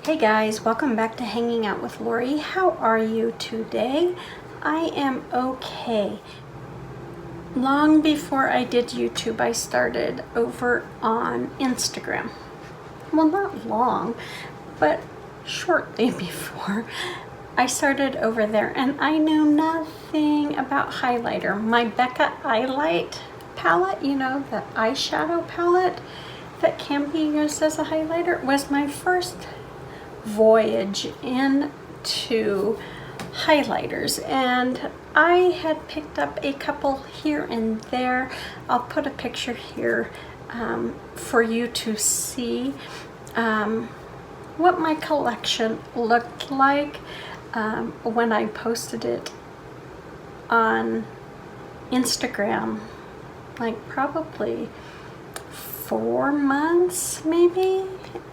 Hey guys, welcome back to Hanging Out with Lori. How are you today? I am okay. Long before I did YouTube, I started over on Instagram. Well, not long, but shortly before. I started over there and I knew nothing about highlighter. My Becca Eyelight palette, you know, the eyeshadow palette that can be used as a highlighter, was my first voyage into highlighters, and I had picked up a couple here and there. I'll put a picture here for you to see what my collection looked like when I posted it on Instagram, like probably 4 months maybe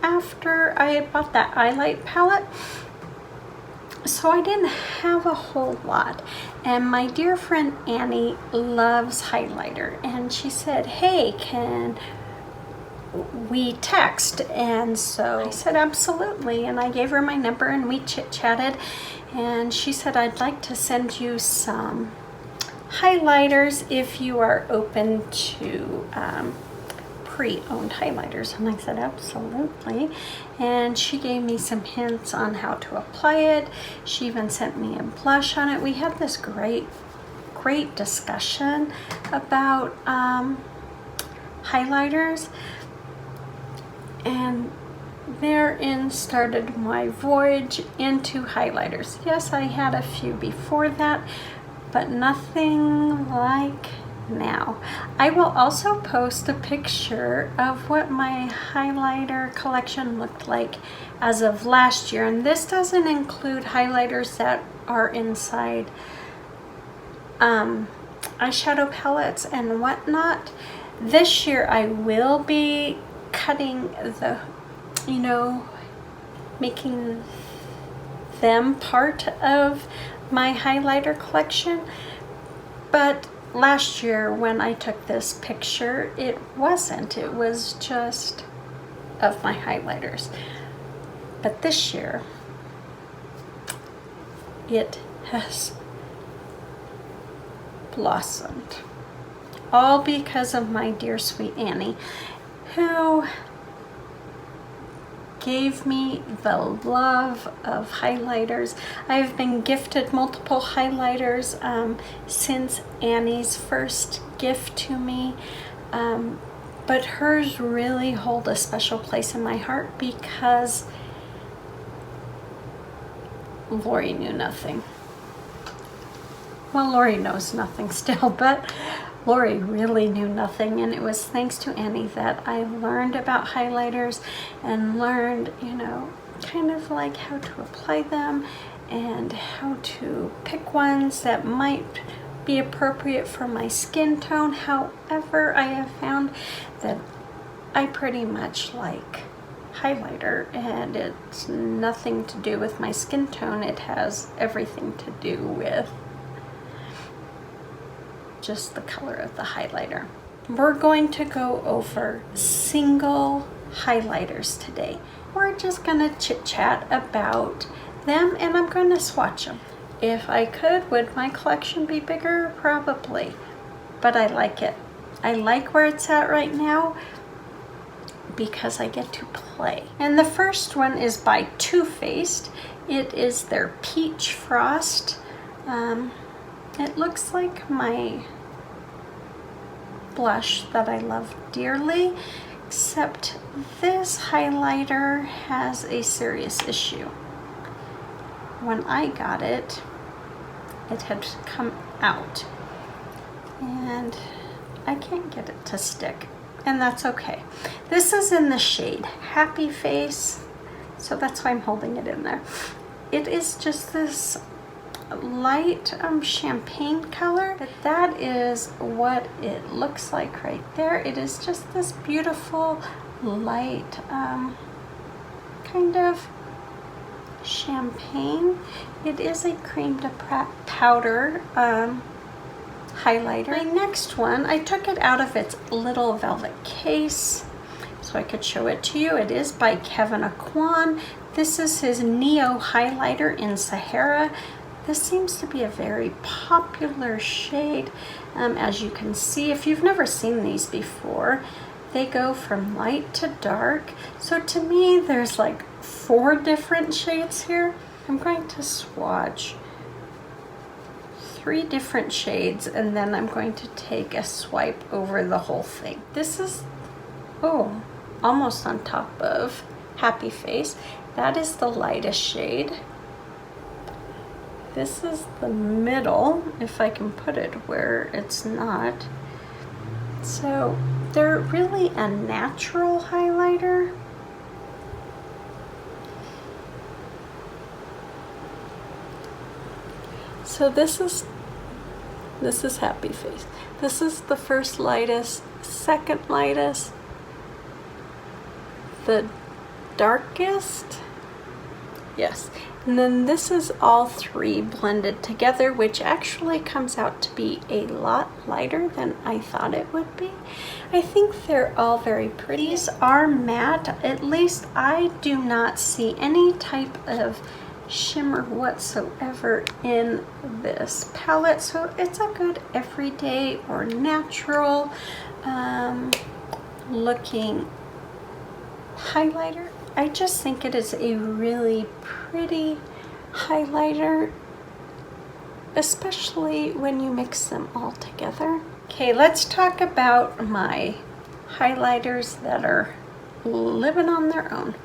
after I had bought that eyelight palette. So I didn't have a whole lot, and my dear friend Annie loves highlighter, and she said, hey, can we text? And so I said absolutely, and I gave her my number and we chit-chatted, and she said, I'd like to send you some highlighters if you are open to pre-owned highlighters. And I said absolutely, and she gave me some hints on how to apply it. She even sent me a blush on it. We had this great discussion about highlighters, and therein started my voyage into highlighters. Yes, I had a few before that, but nothing like now. I will also post a picture of what my highlighter collection looked like as of last year, and this doesn't include highlighters that are inside eyeshadow palettes and whatnot. This year I will be cutting the, you know, making them part of my highlighter collection, but last year when I took this picture, it wasn't. It was just of my highlighters. But this year, it has blossomed. All because of my dear sweet Annie, who gave me the love of highlighters. I've been gifted multiple highlighters since Annie's first gift to me, but hers really hold a special place in my heart because Lori knew nothing. Well, Lori knows nothing still, but Lori really knew nothing, and it was thanks to Annie that I learned about highlighters and learned, you know, kind of like how to apply them and how to pick ones that might be appropriate for my skin tone. However, I have found that I pretty much like highlighter, and it's nothing to do with my skin tone. It has everything to do with just the color of the highlighter. We're going to go over single highlighters today. We're just gonna chit chat about them, and I'm going to swatch them. If I could, would my collection be bigger? Probably, but I like it. I like where it's at right now because I get to play. And the first one is by Too Faced. It is their Peach Frost. It looks like my blush that I love dearly, except this highlighter has a serious issue. When I got it, it had come out, and I can't get it to stick, and that's okay. This is in the shade Happy Face, so that's why I'm holding it in there. It is just this light champagne color, but that is what it looks like right there. It is just this beautiful light kind of champagne. It is a cream to powder highlighter. My next one, I took it out of its little velvet case. It's so I could show it to you. It is by Kevin Aquan. This is his Neo highlighter in Sahara. This seems to be a very popular shade. As you can see, if you've never seen these before, they go from light to dark. So to me, there's like 4 different shades here. I'm going to swatch 3 different shades, and then I'm going to take a swipe over the whole thing. This is, oh, almost on top of Happy Face. That is the lightest shade. This is the middle, if I can put it where it's not. So they're really a natural highlighter. So this is Happy Face. This is the first lightest, second lightest, the darkest, yes. And then this is all 3 blended together, which actually comes out to be a lot lighter than I thought it would be. I think they're all very pretty. These are matte. At least I do not see any type of shimmer whatsoever in this palette. So it's a good everyday or natural looking highlighter. I just think it is a really pretty highlighter, especially when you mix them all together. Okay, let's talk about my highlighters that are living on their own.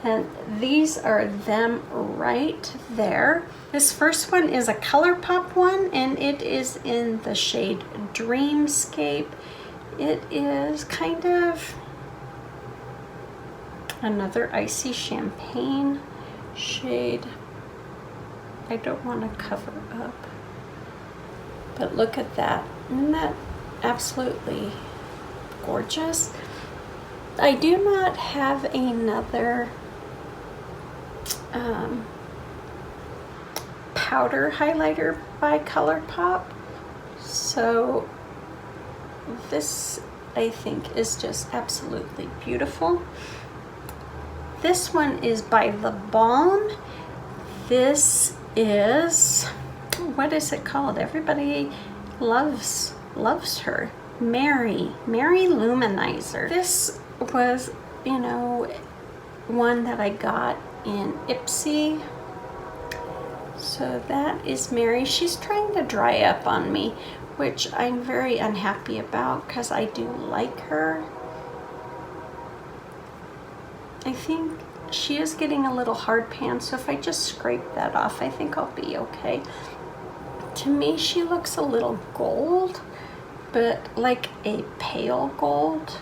And these are them right there. This first one is a ColourPop one, and it is in the shade Dreamscape. It is kind of another icy champagne shade. I don't want to cover up, but look at that. Isn't that absolutely gorgeous? I do not have another powder highlighter by ColourPop, so this I think is just absolutely beautiful. This one is by The Balm. This is, what is it called? Everybody loves her. Mary Luminizer. This was, you know, one that I got in Ipsy. So that is Mary. She's trying to dry up on me, which I'm very unhappy about because I do like her. I think she is getting a little hard pan, so if I just scrape that off, I think I'll be okay. To me, she looks a little gold, but like a pale gold.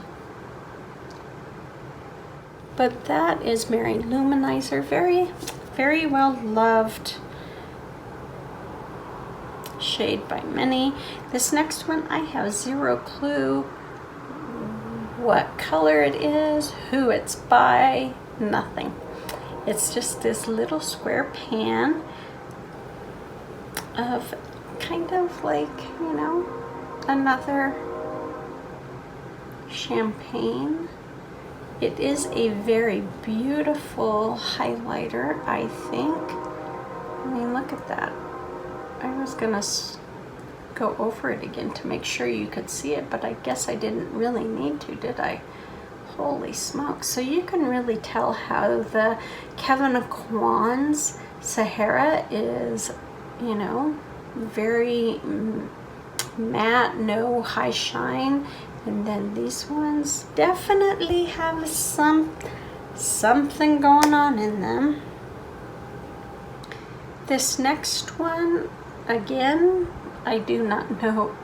But that is Mary Luminizer. Very, very well loved shade by many. This next one, I have zero clue what color it is, who it's by, nothing. It's just this little square pan of kind of like, you know, another champagne. It is a very beautiful highlighter, I think. I mean, look at that. I was gonna go over it again to make sure you could see it, but I guess I didn't really need to, did I? Holy smokes. So you can really tell how the Kevin Aquan's Sahara is, you know, very matte, no high shine. And then these ones definitely have something going on in them. This next one, again, I do not know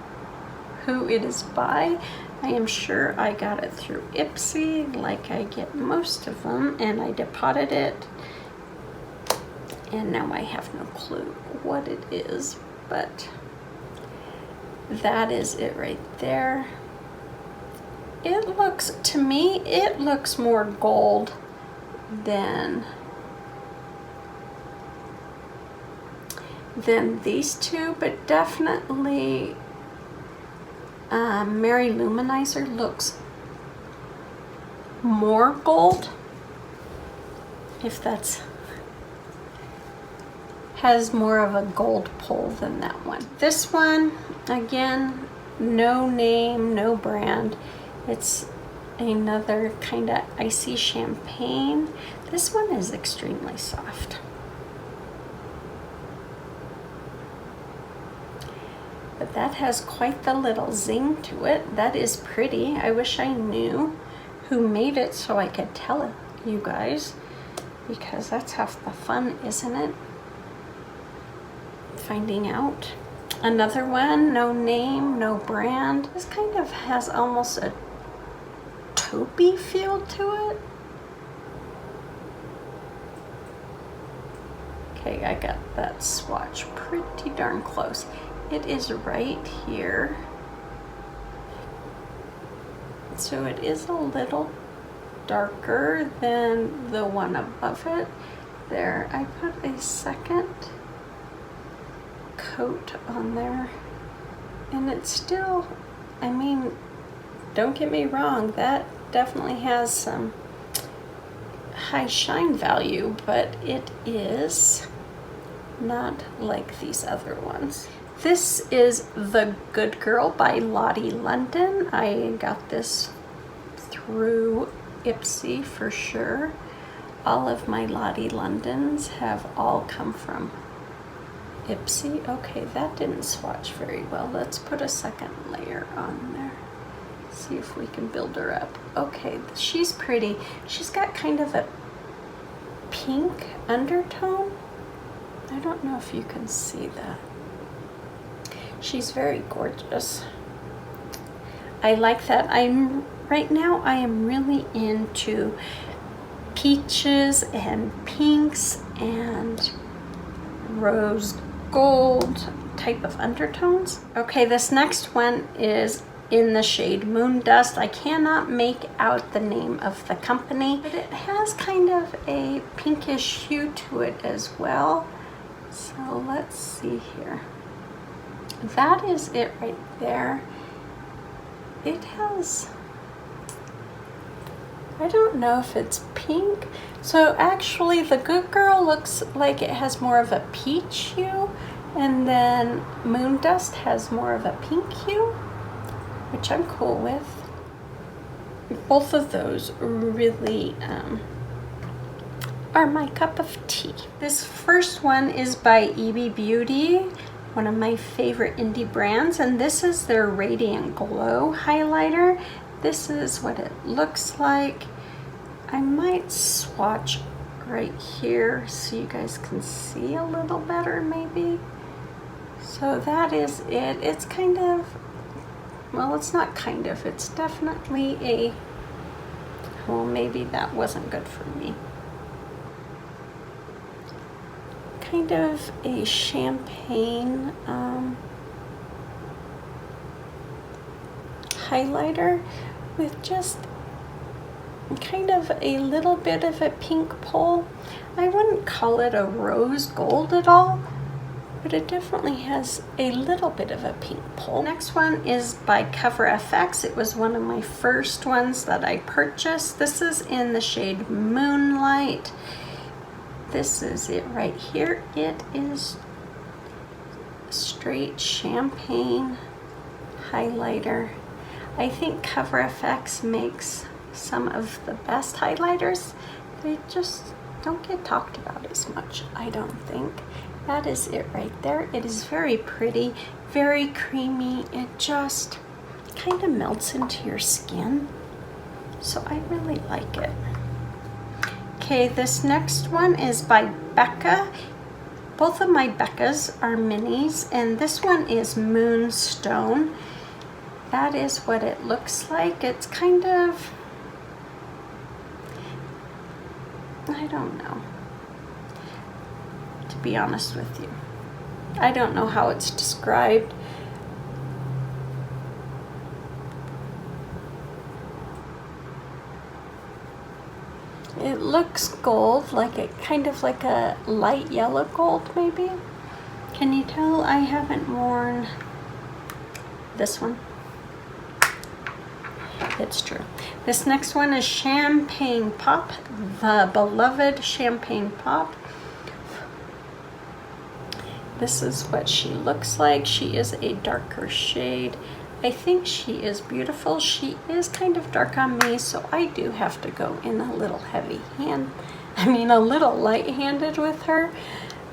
who it is by. I am sure I got it through Ipsy, like I get most of them, and I depotted it. And now I have no clue what it is, but that is it right there. It looks, to me, it looks more gold than these two, but definitely Mary Luminizer looks more gold, if that's, has more of a gold pull than that one. This one, again, no name, no brand. It's another kind of icy champagne. This one is extremely soft. But that has quite the little zing to it. That is pretty. I wish I knew who made it so I could tell you guys, because that's half the fun, isn't it? Finding out. Another one, no name, no brand. This kind of has almost a taupey feel to it. Okay, I got that swatch pretty darn close. It is right here. So it is a little darker than the one above it. There, I put a second coat on there, and it's still, I mean, don't get me wrong, that definitely has some high shine value, but it is not like these other ones. This is The Good Girl by Lottie London. I got this through Ipsy for sure. All of my Lottie Londons have all come from Ipsy. Okay, that didn't swatch very well. Let's put a second layer on there. See if we can build her up. Okay, she's pretty. She's got kind of a pink undertone. I don't know if you can see that. She's very gorgeous. I like that. Right now I am really into peaches and pinks and rose gold type of undertones. Okay, this next one is in the shade Moon Dust. I cannot make out the name of the company, but it has kind of a pinkish hue to it as well. So let's see here. That is it right there. It has, I don't know if it's pink. So actually The Good Girl looks like it has more of a peach hue, and then Moon Dust has more of a pink hue, which I'm cool with. Both of those really are my cup of tea. This first one is by EB Beauty, one of my favorite indie brands, and this is their Radiant Glow highlighter. This is what it looks like. I might swatch right here so you guys can see a little better maybe. So that is it. It's kind of, well, it's not kind of, it's definitely a, well, maybe that wasn't good for me. Kind of a champagne highlighter with just kind of a little bit of a pink pull. I wouldn't call it a rose gold at all, but it definitely has a little bit of a pink pull. Next one is by Cover FX. It was one of my first ones that I purchased. This is in the shade Moonlight. This is it right here. It is straight champagne highlighter. I think Cover FX makes some of the best highlighters. They just don't get talked about as much, I don't think. That is it right there. It is very pretty, very creamy. It just kind of melts into your skin. So I really like it. Okay, this next one is by Becca. Both of my Beccas are minis, and this one is Moonstone. That is what it looks like. It's kind of, I don't know, to be honest with you. I don't know how it's described. It looks gold, like it kind of like a light yellow gold maybe. Can you tell I haven't worn this one? It's true. This next one is Champagne Pop, the beloved Champagne Pop. This is what she looks like. She is a darker shade. I think she is beautiful. She is kind of dark on me, so I do have to go in a little a little light-handed with her.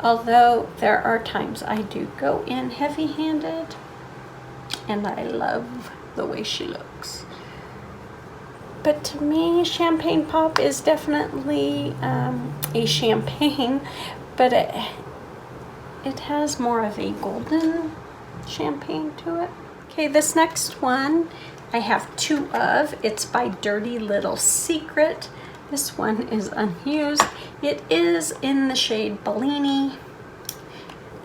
Although there are times I do go in heavy-handed, and I love the way she looks. But to me, Champagne Pop is definitely a champagne, but it has more of a golden champagne to it. Okay, this next one I have two of. It's by Dirty Little Secret. This one is unused. It is in the shade Bellini.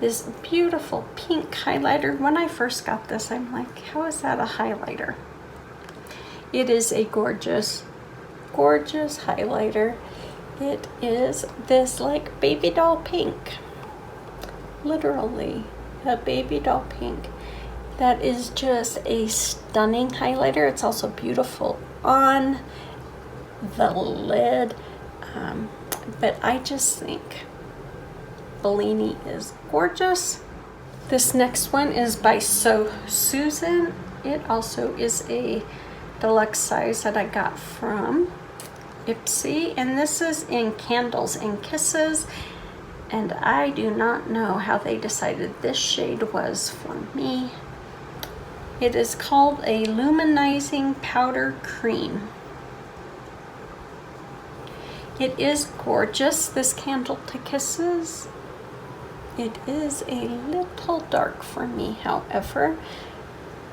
This beautiful pink highlighter. When I first got this, I'm like, how is that a highlighter? It is a gorgeous, gorgeous highlighter. It is this like baby doll pink. Literally a baby doll pink. That is just a stunning highlighter. It's also beautiful on the lid. But I just think Bellini is gorgeous. This next one is by So Susan. It also is a deluxe size that I got from Ipsy, and this is in Candles and Kisses, and I do not know how they decided this shade was for me. It is called a Luminizing Powder Cream. It is gorgeous, this Candle to Kisses. It is a little dark for me, however,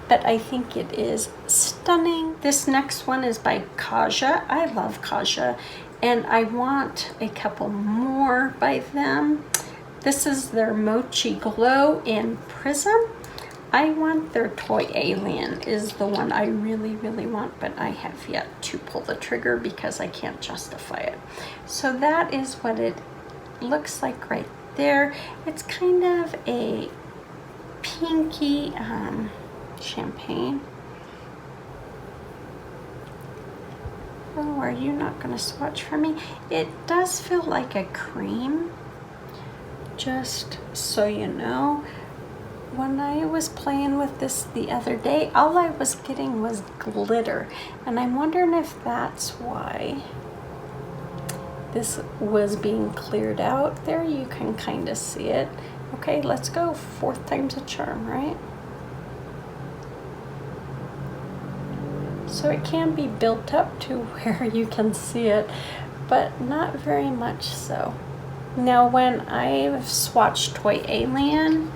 but I think it is stunning. This next one is by Kaja. I love Kaja, and I want a couple more by them. This is their Mochi Glow in Prism. I want their Toy Alien is the one I really, really want, but I have yet to pull the trigger because I can't justify it. So that is what it looks like right there. It's kind of a pinky champagne. Oh, are you not going to swatch for me? It does feel like a cream, just so you know. When I was playing with this the other day, all I was getting was glitter, and I'm wondering if that's why this was being cleared out. There you can kind of see it. Okay, let's go. 4th time's a charm, right? So it can be built up to where you can see it, but not very much so. Now when I've swatched Toy Alien,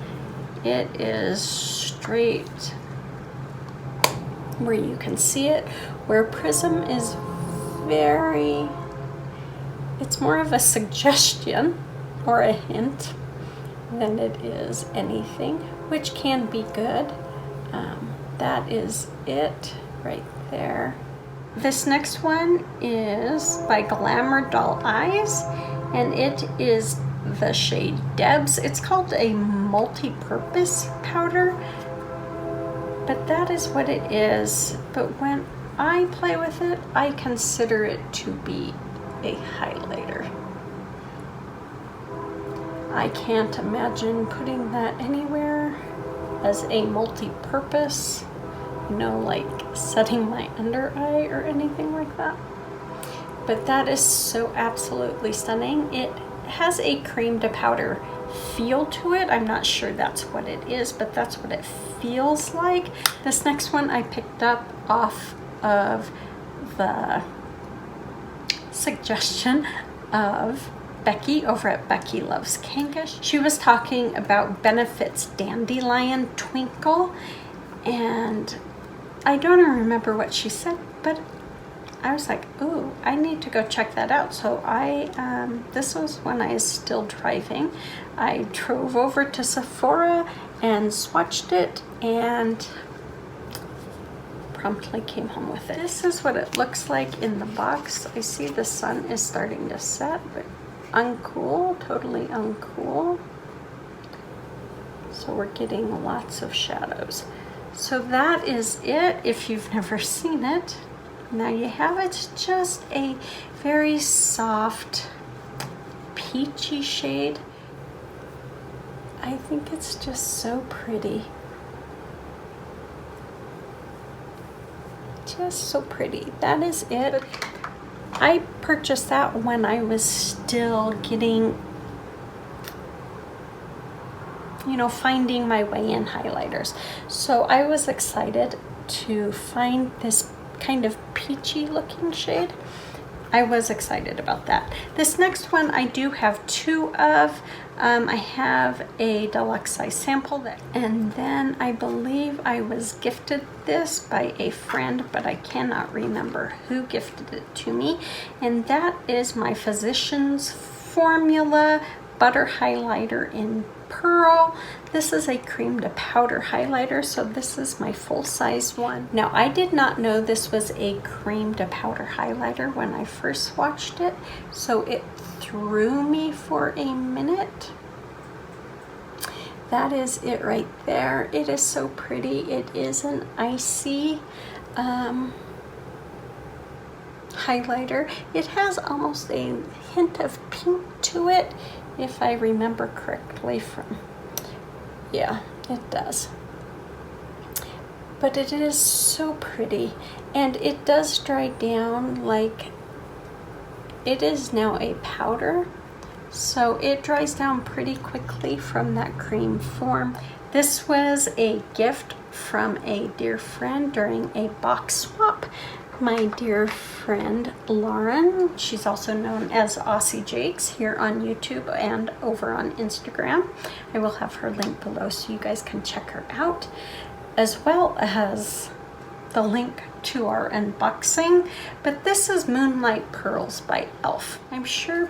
it is straight where you can see it, where Prism is it's more of a suggestion or a hint than it is anything, which can be good. That is it right there. This next one is by Glamour Doll Eyes, and it is the shade Debs. It's called a multi-purpose powder, but that is what it is. But when I play with it, I consider it to be a highlighter. I can't imagine putting that anywhere as a multi-purpose, you know, like setting my under eye or anything like that. But that is so absolutely stunning. It has a cream to powder feel to it. I'm not sure that's what it is, but that's what it feels like. This next one I picked up off of the suggestion of Becky over at Becky Loves Kankish. She was talking about Benefit's Dandelion Twinkle, and I don't remember what she said, but I was like, ooh, I need to go check that out. So this was when I was still driving. I drove over to Sephora and swatched it and promptly came home with it. This is what it looks like in the box. I see the sun is starting to set, but uncool, totally uncool. So we're getting lots of shadows. So that is it. If you've never seen it, Now you have it's just a very soft peachy shade. I think it's just so pretty. Just so pretty. That is it. I purchased that when I was still getting, you know, finding my way in highlighters. So I was excited to find this kind of peachy looking shade. I was excited about that. This next one I do have two of. I have a deluxe size sample and then I believe I was gifted this by a friend, but I cannot remember who gifted it to me. And that is my Physicians Formula Butter Highlighter in Pearl. This is a cream to powder highlighter, so this is my full size one. Now I did not know this was a cream to powder highlighter when I first swatched it, so it threw me for a minute. That is it right there. It is so pretty. It is an icy highlighter. It has almost a hint of pink to it, if I remember correctly from, yeah, it does. But it is so pretty, and it does dry down like, it is now a powder, so it dries down pretty quickly from that cream form. This was a gift from a dear friend during a box swap. My dear friend Lauren, she's also known as Aussie Jakes here on YouTube and over on Instagram. I will have her link below so you guys can check her out, as well as the link to our unboxing. But this is Moonlight Pearls by e.l.f. I'm sure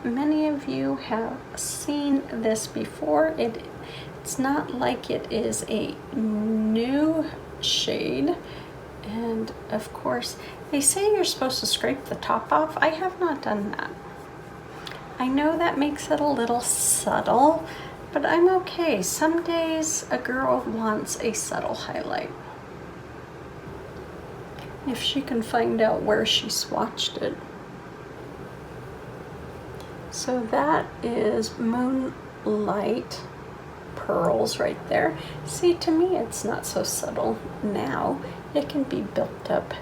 many of you have seen this before. It's not like it is a new shade. And of course, they say you're supposed to scrape the top off. I have not done that. I know that makes it a little subtle, but I'm okay. Some days a girl wants a subtle highlight. If she can find out where she swatched it. So that is Moonlight Pearls right there. See, to me it's not so subtle now. It can be built up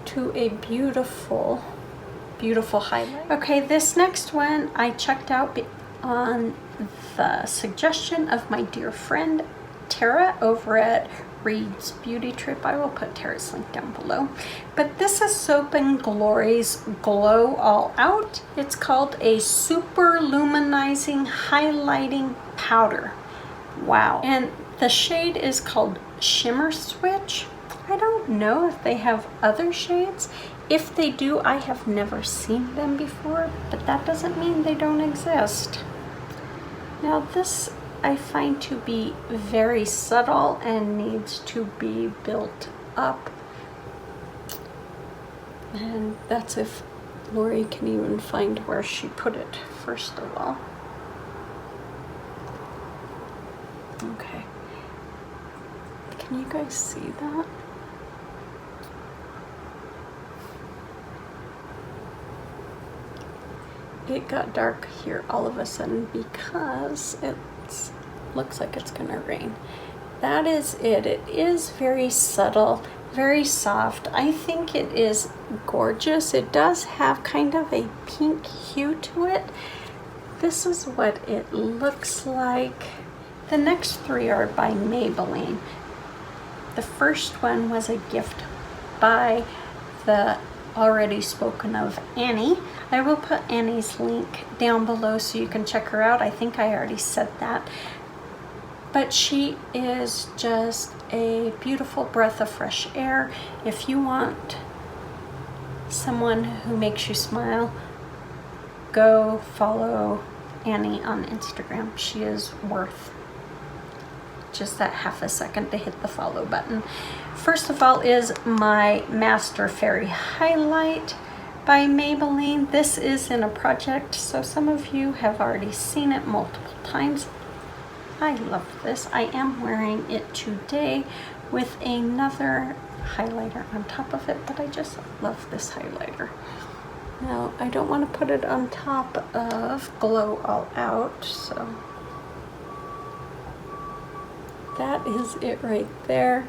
to a beautiful, beautiful highlight. Okay, this next one I checked out on the suggestion of my dear friend Tara over at Reed's Beauty Trip. I will put Tara's link down below. But this is Soap and Glory's Glow All Out. It's called a Super Luminizing Highlighting Powder. Wow. And the shade is called Shimmer Switch. I don't know if they have other shades. If they do, I have never seen them before, but that doesn't mean they don't exist. Now this I find to be very subtle and needs to be built up. And that's if Lori can even find where she put it, first of all. Okay. Can you guys see that? It got dark here all of a sudden because it looks like it's gonna rain. That is it. It is very subtle, very soft. I think it is gorgeous. It does have kind of a pink hue to it. This is what it looks like. The next three are by Maybelline. The first one was a gift by the already spoken of Annie. I will put Annie's link down below so you can check her out. I think I already said that. But she is just a beautiful breath of fresh air. If you want someone who makes you smile, go follow Annie on Instagram. She is worth just that half a second to hit the follow button. First of all is my Master Fairy Highlight by Maybelline. This is in a project, so some of you have already seen it multiple times. I love this. I am wearing it today with another highlighter on top of it, but I just love this highlighter. Now, I don't want to put it on top of Glow All Out, so that is it right there.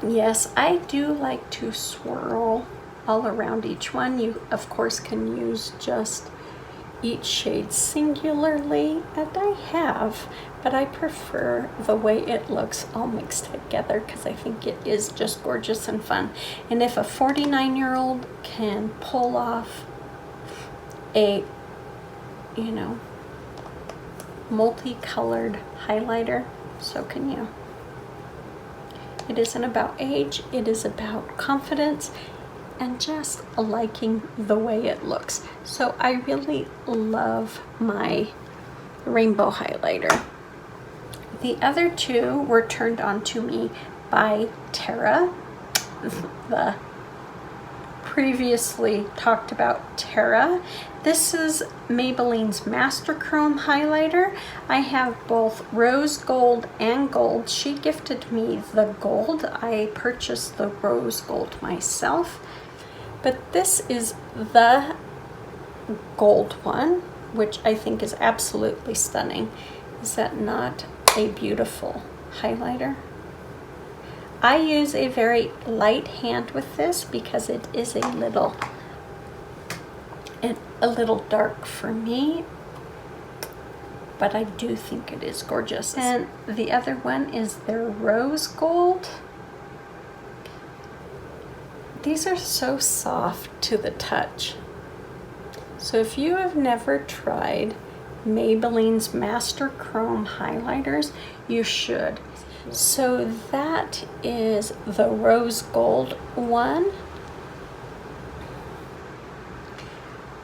Yes, I do like to swirl all around each one. You, of course, can use just each shade singularly, and I have, but I prefer the way it looks all mixed together because I think it is just gorgeous and fun. And if a 49-year-old can pull off a, you know, multicolored highlighter, so can you. It isn't about age, it is about confidence and just liking the way it looks. So I really love my rainbow highlighter. The other two were turned on to me by Tara, the previously talked about Tara. This is Maybelline's Master Chrome highlighter. I have both rose gold and gold. She gifted me the gold. I purchased the rose gold myself. But this is the gold one, which I think is absolutely stunning. Is that not a beautiful highlighter? I use a very light hand with this because it is a little dark for me, but I do think it is gorgeous. And the other one is their rose gold. These are so soft to the touch. So if you have never tried Maybelline's Master Chrome highlighters, you should. So that is the rose gold one.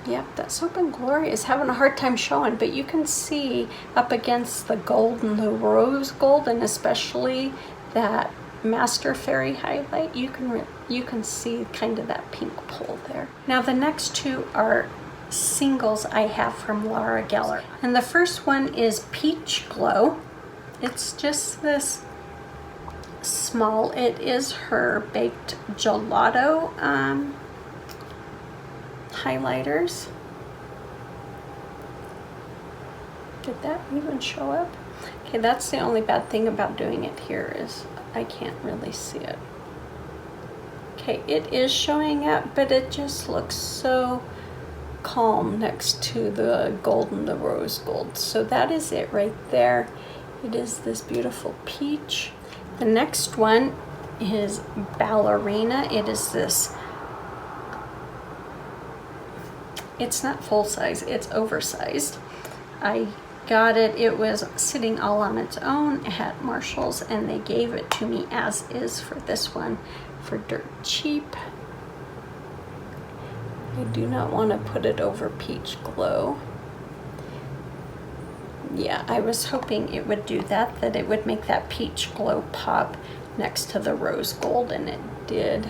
Yep, that Soap and Glory is having a hard time showing, but you can see up against the gold and the rose gold, and especially that Master Fairy highlight, you can see kind of that pink pull there. Now the next two are singles I have from Laura Geller, and the first one is Peach Glow. It's just this small, it is her baked gelato highlighters. Did that even show up? Okay, that's the only bad thing about doing it here is I can't really see it. Okay, it is showing up, but it just looks so calm next to the gold and the rose gold. So that is it right there. It is this beautiful peach. The next one is Ballerina. It is this, it's not full size, it's oversized. I got it, it was sitting all on its own at Marshall's, and they gave it to me as is for this one for dirt cheap. I do not want to put it over Peach Glow. Yeah, I was hoping it would do that, that it would make that Peach Glow pop next to the rose gold, and it did.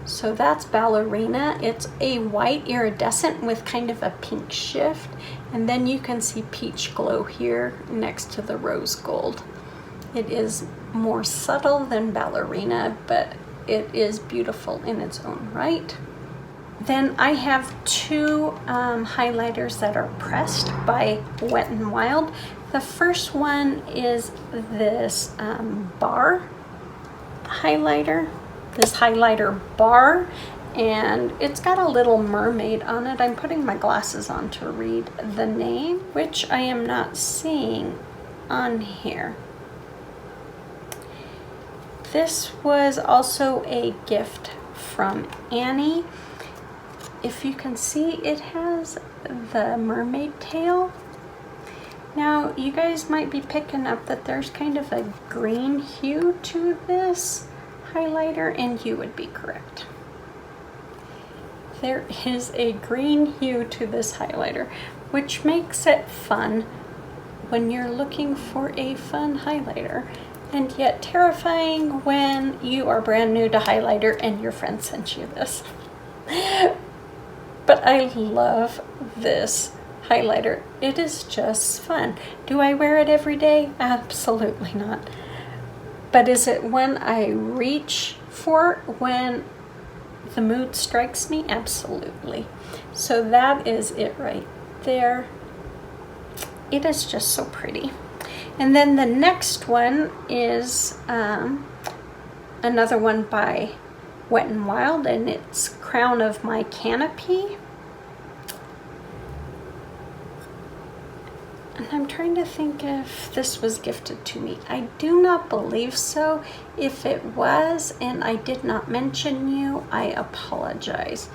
So that's Ballerina. It's a white iridescent with kind of a pink shift, and then you can see Peach Glow here next to the rose gold. It is more subtle than Ballerina, but it is beautiful in its own right. Then I have two highlighters that are pressed by Wet n Wild. The first one is this bar highlighter, this highlighter bar, and it's got a little mermaid on it. I'm putting my glasses on to read the name, which I am not seeing on here. This was also a gift from Annie. If you can see, it has the mermaid tail. Now, you guys might be picking up that there's kind of a green hue to this highlighter, and you would be correct. There is a green hue to this highlighter, which makes it fun when you're looking for a fun highlighter, and yet terrifying when you are brand new to highlighter and your friend sent you this. But I love this highlighter. It is just fun. Do I wear it every day? Absolutely not. But is it when I reach for it, when the mood strikes me? Absolutely. So that is it right there. It is just so pretty. And then the next one is another one by Wet n Wild, and it's Crown of My Canopy. And I'm trying to think if this was gifted to me. I do not believe so. If it was and I did not mention you, I apologize.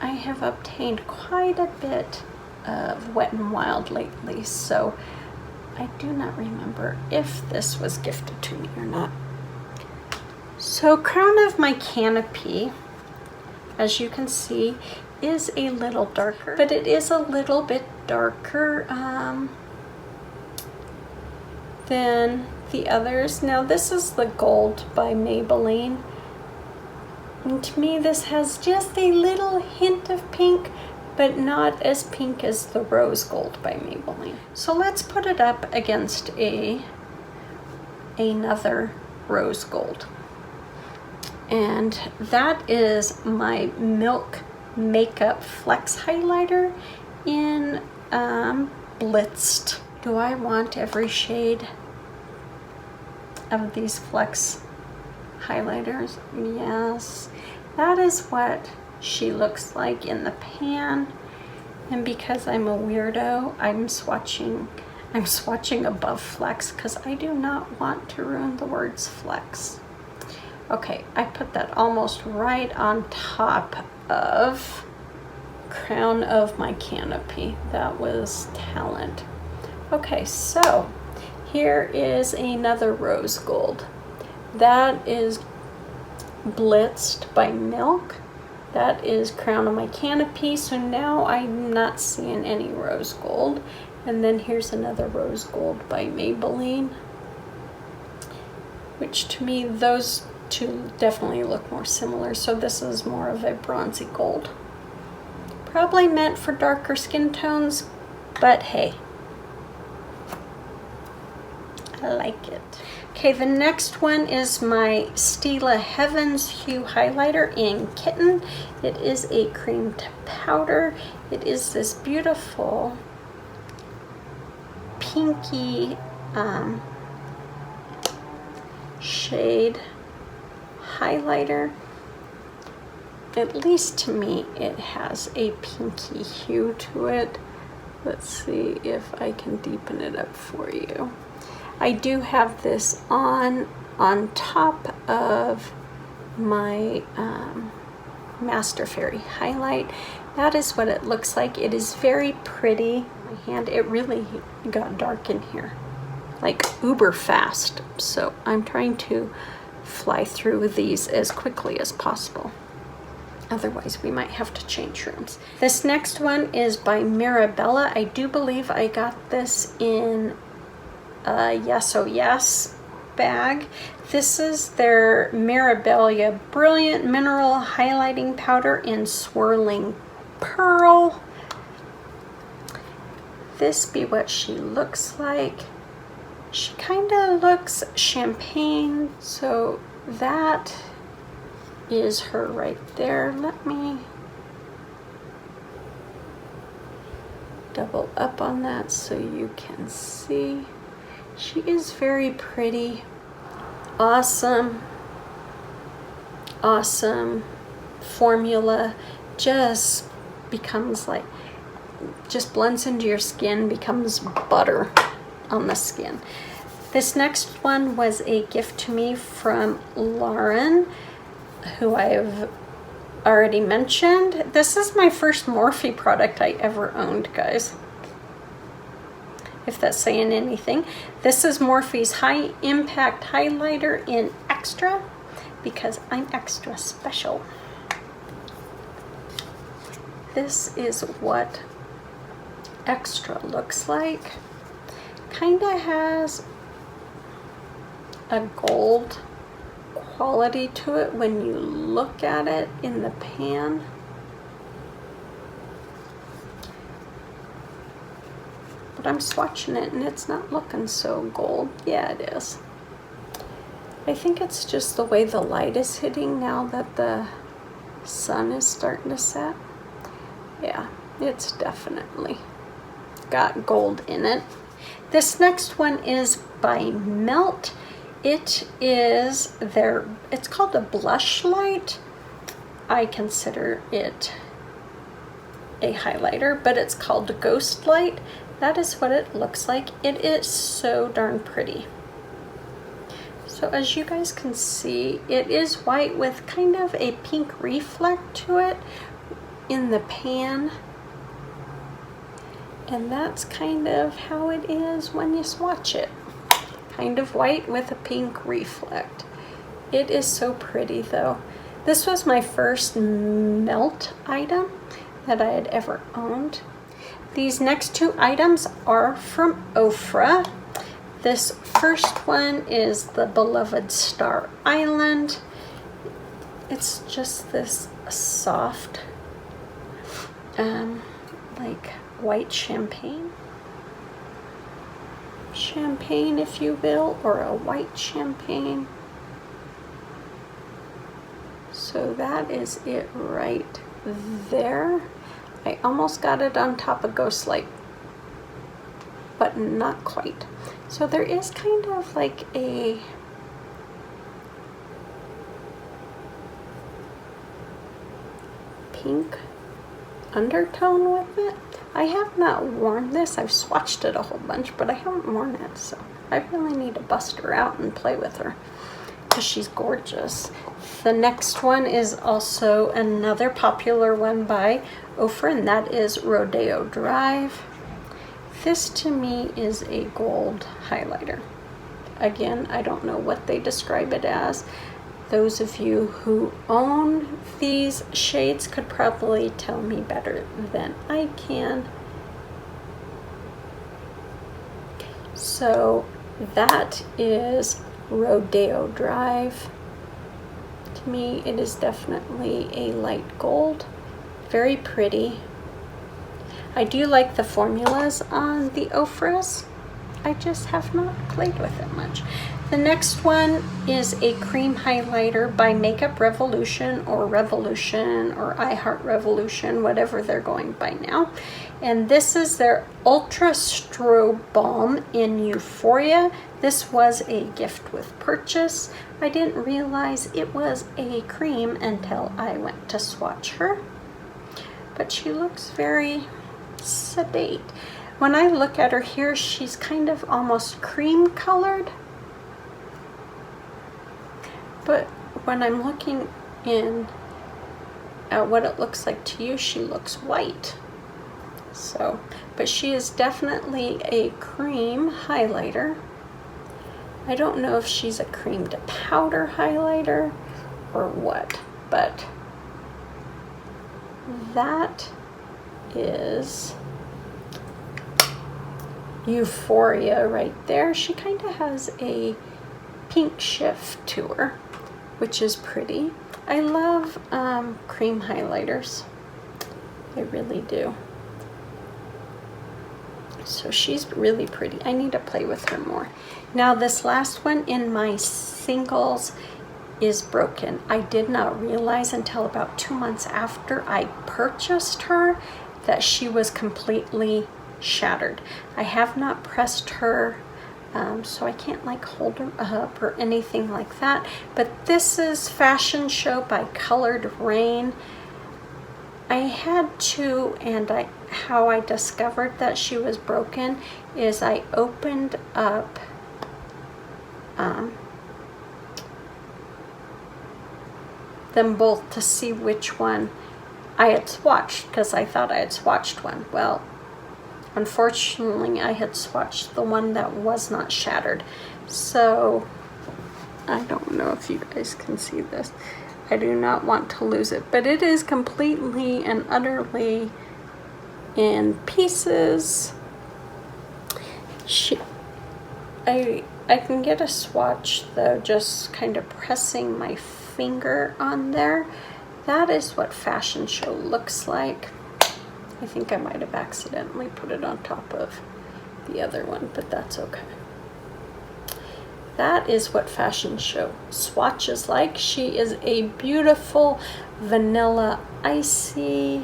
I have obtained quite a bit of Wet n Wild lately, so I do not remember if this was gifted to me or not. So Crown of My Canopy, as you can see, is a little darker, but it is a little bit darker than the others. Now this is the gold by Maybelline, and to me this has just a little hint of pink, but not as pink as the rose gold by Maybelline. So let's put it up against another rose gold, and that is my Milk Makeup Flex Highlighter in Blitzed. Do I want every shade of these Flex highlighters? Yes, that is what she looks like in the pan. And because I'm a weirdo, I'm swatching above Flex because I do not want to ruin the words Flex. Okay, I put that almost right on top of Crown of My Canopy. That was talent. Okay, so here is another rose gold. That is Blitzed by Milk. That is Crown of My Canopy. So now I'm not seeing any rose gold. And then here's another rose gold by Maybelline, which to me, those two definitely look more similar. So this is more of a bronzy gold. Probably meant for darker skin tones, but hey, I like it. Okay, the next one is my Stila Heavens Hue Highlighter in Kitten. It is a cream to powder. It is this beautiful pinky shade highlighter. At least to me, it has a pinky hue to it. Let's see if I can deepen it up for you. I do have this on top of my Master Fairy highlight. That is what it looks like. It is very pretty. My hand, it really got dark in here, like uber fast. So I'm trying to fly through these as quickly as possible. Otherwise, we might have to change rooms. This next one is by Mirabella. I do believe I got this in a Yes Oh Yes bag. This is their Mirabella Brilliant Mineral Highlighting Powder in Swirling Pearl. This be what she looks like. She kind of looks champagne, so that is her right there. Let me double up on that so you can see. She is very pretty. Awesome formula. Just becomes like, just blends into your skin, becomes butter on the skin. This next one was a gift to me from Lauren, who I've already mentioned. This is my first Morphe product I ever owned, guys, if that's saying anything. This is Morphe's High Impact Highlighter in Extra, because I'm extra special. This is what Extra looks like. Kind of has a gold quality to it when you look at it in the pan. but I'm swatching it and it's not looking so gold. Yeah, it is. I think it's just the way the light is hitting now that the sun is starting to set. Yeah, it's definitely got gold in it. This next one is by Melt. It is it's called a blush light. I consider it a highlighter, but it's called Ghost Light. That is what it looks like. It is so darn pretty. So as you guys can see, it is white with kind of a pink reflect to it in the pan. And that's kind of how it is when you swatch it. Kind of white with a pink reflect. It is so pretty though. This was my first Melt item that I had ever owned. These next two items are from Ofra. This first one is the Beloved Star Island. It's just this soft, like white champagne, if you will, or a white champagne. So that is it right there. I almost got it on top of Ghost Light, but not quite. So there is kind of like a pink undertone with it. I have not worn this. I've swatched it a whole bunch, but I haven't worn it, so I really need to bust her out and play with her because she's gorgeous. The next one is also another popular one by Ofra, and that is Rodeo Drive. This to me is a gold highlighter. Again, I don't know what they describe it as. Those of you who own these shades could probably tell me better than I can. So that is Rodeo Drive. To me, it is definitely a light gold. Very pretty. I do like the formulas on the Ofras. I just have not played with it much. The next one is a cream highlighter by Makeup Revolution or I Heart Revolution, whatever they're going by now. And this is their Ultra Strobe Balm in Euphoria. This was a gift with purchase. I didn't realize it was a cream until I went to swatch her. But she looks very sedate. When I look at her here, she's kind of almost cream colored. But when I'm looking in at what it looks like to you, she looks white. So, but she is definitely a cream highlighter. I don't know if she's a cream to powder highlighter or what, but that is Euphoria right there. She kind of has a pink shift to her, which is pretty. I love cream highlighters. I really do. So she's really pretty. I need to play with her more. Now this last one in my singles is broken. I did not realize until about 2 months after I purchased her that she was completely shattered. I have not pressed her, so I can't like hold her up or anything like that. But this is Fashion Show by Colored Rain. I had to, and how I discovered that she was broken is I opened up them both to see which one I had swatched, because I thought I had swatched one. Well, unfortunately, I had swatched the one that was not shattered. So I don't know if you guys can see this. I do not want to lose it, but it is completely and utterly in pieces. I can get a swatch though, just kind of pressing my finger on there. That is what Fashion Show looks like. I think I might have accidentally put it on top of the other one, but that's okay. That is what Fashion Show Swatch is like. She is a beautiful vanilla icy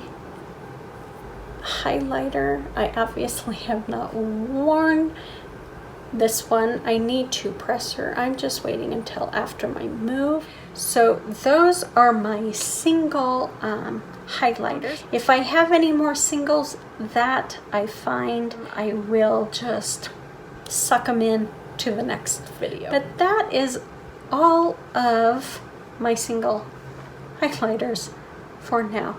highlighter. I obviously have not worn this one. I need to press her. I'm just waiting until after my move. So those are my single highlighters. If I have any more singles that I find, I will just suck them in to the next video. But that is all of my single highlighters for now.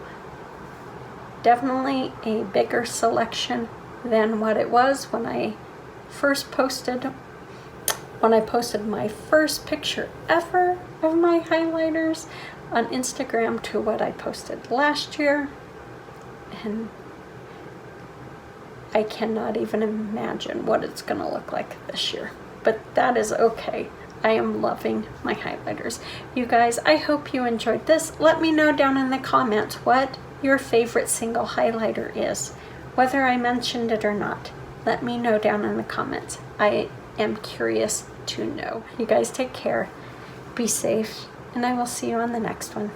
Definitely a bigger selection than what it was when I posted my first picture ever of my highlighters on Instagram to what I posted last year, and I cannot even imagine what it's gonna look like this year, but that is okay. I am loving my highlighters. You guys, I hope you enjoyed this. Let me know down in the comments what your favorite single highlighter is, whether I mentioned it or not. Let me know down in the comments. I am curious to know. You guys take care, be safe, and I will see you on the next one.